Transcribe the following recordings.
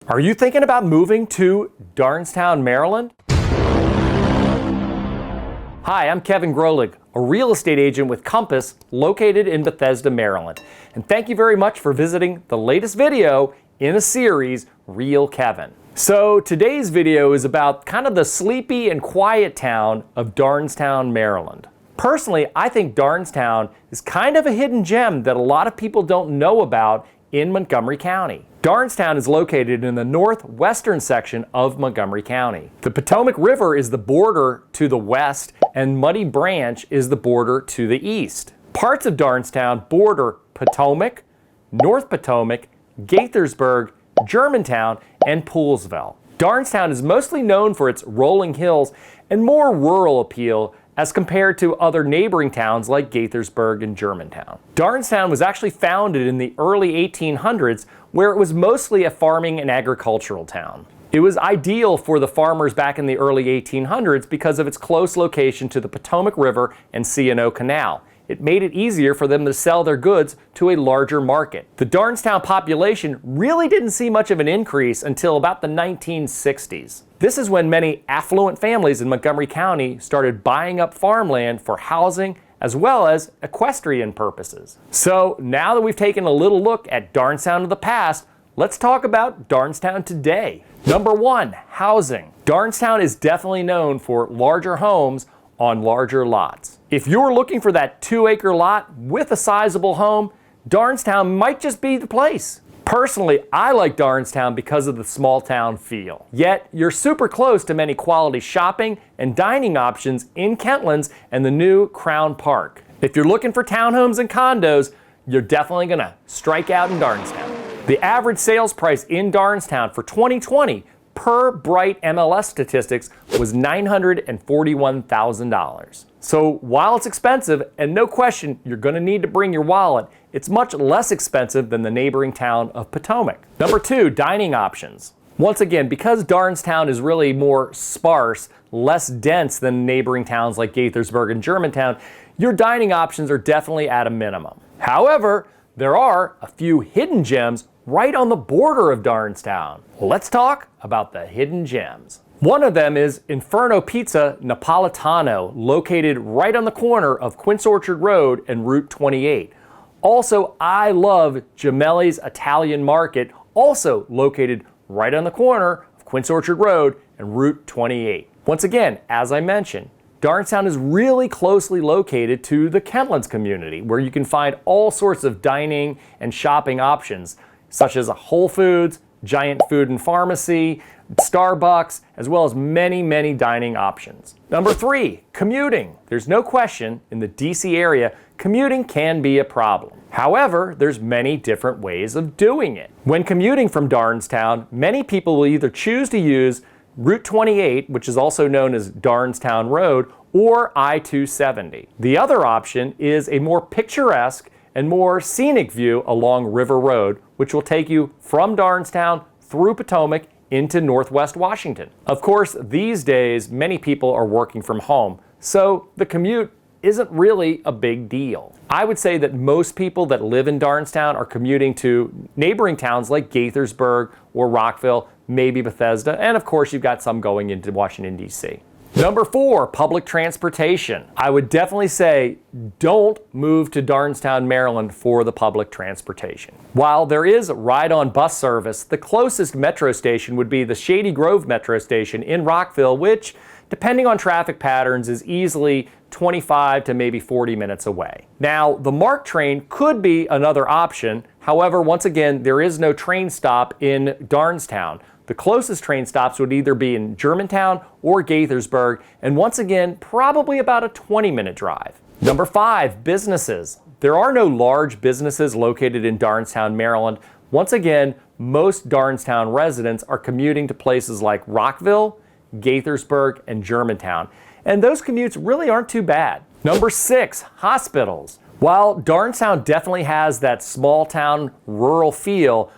Are you thinking about moving to Darnestown, Maryland? Hi, I'm Kevin Grolig, a real estate agent with Compass located in Bethesda, Maryland. And thank you very much for visiting the latest video in a series, Real Kevin. So today's video is about kind of the sleepy and quiet town of Darnestown, Maryland. Personally, I think Darnestown is kind of a hidden gem that a lot of people don't know about in Montgomery County. Darnestown is located in the northwestern section of Montgomery County. The Potomac River is the border to the west, and Muddy Branch is the border to the east. Parts of Darnestown border Potomac, North Potomac, Gaithersburg, Germantown, and Poolsville. Darnestown is mostly known for its rolling hills and more rural appeal as compared to other neighboring towns like Gaithersburg and Germantown. Darnestown was actually founded in the early 1800s, where it was mostly a farming and agricultural town. It was ideal for the farmers back in the early 1800s because of its close location to the Potomac River and C&O Canal. It made it easier for them to sell their goods to a larger market. The Darnestown population really didn't see much of an increase until about the 1960s. This is when many affluent families in Montgomery County started buying up farmland for housing as well as equestrian purposes. So now that we've taken a little look at Darnestown of the past, let's talk about Darnestown today. Number one, housing. Darnestown is definitely known for larger homes on larger lots. If you're looking for that 2-acre lot with a sizable home, Darnestown might just be the place. Personally, I like Darnestown because of the small town feel. Yet, you're super close to many quality shopping and dining options in Kentlands and the new Crown Park. If you're looking for townhomes and condos, you're definitely gonna strike out in Darnestown. The average sales price in Darnestown for 2020 per Bright MLS statistics was $941,000. So while it's expensive, and no question you're going to need to bring your wallet, it's much less expensive than the neighboring town of Potomac. Number two, dining options. Once again, because Darnestown is really more sparse, less dense than neighboring towns like Gaithersburg and Germantown, your dining options are definitely at a minimum. However, there are a few hidden gems right on the border of Darnestown. Let's talk about the hidden gems. One of them is Inferno Pizza Napolitano, located right on the corner of Quince Orchard Road and Route 28. Also, I love Gemelli's Italian Market, also located right on the corner of Quince Orchard Road and Route 28. Once again, as I mentioned, Darnestown is really closely located to the Kentlands community, where you can find all sorts of dining and shopping options, such as a Whole Foods, Giant Food and Pharmacy, Starbucks, as well as many, many dining options. Number three, commuting. There's no question in the DC area, commuting can be a problem. However, there's many different ways of doing it. When commuting from Darnestown, many people will either choose to use Route 28, which is also known as Darnestown Road, or I-270. The other option is a more picturesque and more scenic view along River Road, which will take you from Darnestown through Potomac into Northwest Washington. Of course, these days, many people are working from home, so the commute isn't really a big deal. I would say that most people that live in Darnestown are commuting to neighboring towns like Gaithersburg or Rockville, maybe Bethesda, and of course you've got some going into Washington, D.C. Number four, public transportation. I would definitely say don't move to Darnestown, Maryland for the public transportation. While there is ride-on bus service, the closest metro station would be the Shady Grove Metro Station in Rockville, which, depending on traffic patterns, is easily 25 to maybe 40 minutes away. Now, the MARC train could be another option. However, once again, there is no train stop in Darnestown. The closest train stops would either be in Germantown or Gaithersburg, and once again, probably about a 20-minute drive. Number five, businesses. There are no large businesses located in Darnestown, Maryland. Once again, most Darnestown residents are commuting to places like Rockville, Gaithersburg, and Germantown, and those commutes really aren't too bad. Number six, hospitals. While Darnestown definitely has that small town rural feel,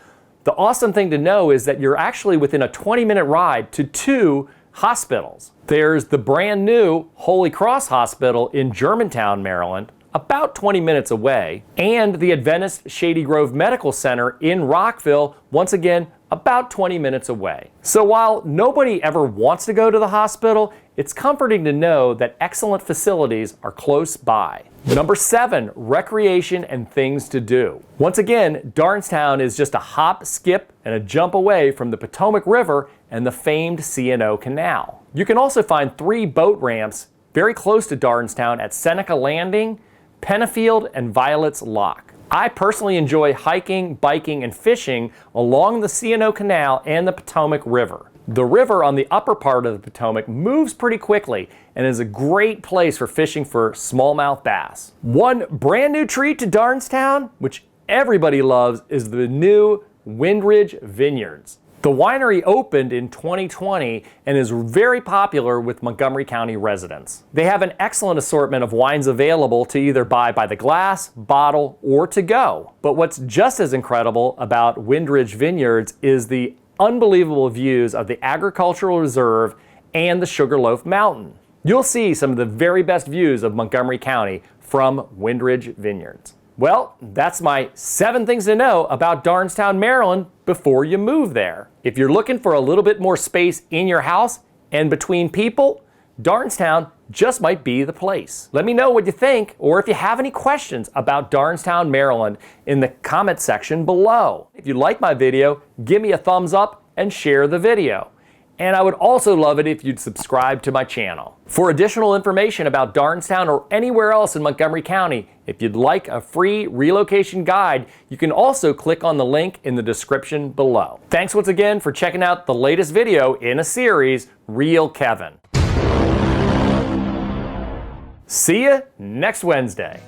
the awesome thing to know is that you're actually within a 20-minute ride to two hospitals. There's the brand new Holy Cross Hospital in Germantown, Maryland, about 20 minutes away, and the Adventist Shady Grove Medical Center in Rockville, once again, about 20 minutes away. So while nobody ever wants to go to the hospital, it's comforting to know that excellent facilities are close by. Number 7, recreation and things to do. Once again, Darnestown is just a hop, skip, and a jump away from the Potomac River and the famed C&O Canal. You can also find 3 boat ramps very close to Darnestown at Seneca Landing, Pennifield, and Violet's Lock. I personally enjoy hiking, biking, and fishing along the C&O Canal and the Potomac River. The river on the upper part of the Potomac moves pretty quickly and is a great place for fishing for smallmouth bass. One brand new treat to Darnestown, which everybody loves, is the new Wineries Vineyards. The winery opened in 2020 and is very popular with Montgomery County residents. They have an excellent assortment of wines available to either buy by the glass, bottle, or to go. But what's just as incredible about Wineries Vineyards is the unbelievable views of the Agricultural Reserve and the Sugarloaf Mountain. You'll see some of the very best views of Montgomery County from Wineries Vineyards. Well, that's my 7 things to know about Darnestown, Maryland before you move there. If you're looking for a little bit more space in your house and between people, Darnestown just might be the place. Let me know what you think, or if you have any questions about Darnestown, Maryland in the comment section below. If you like my video, give me a thumbs up and share the video. And I would also love it if you'd subscribe to my channel. For additional information about Darnestown or anywhere else in Montgomery County, if you'd like a free relocation guide, you can also click on the link in the description below. Thanks once again for checking out the latest video in a series, Real Kevin. See you next Wednesday.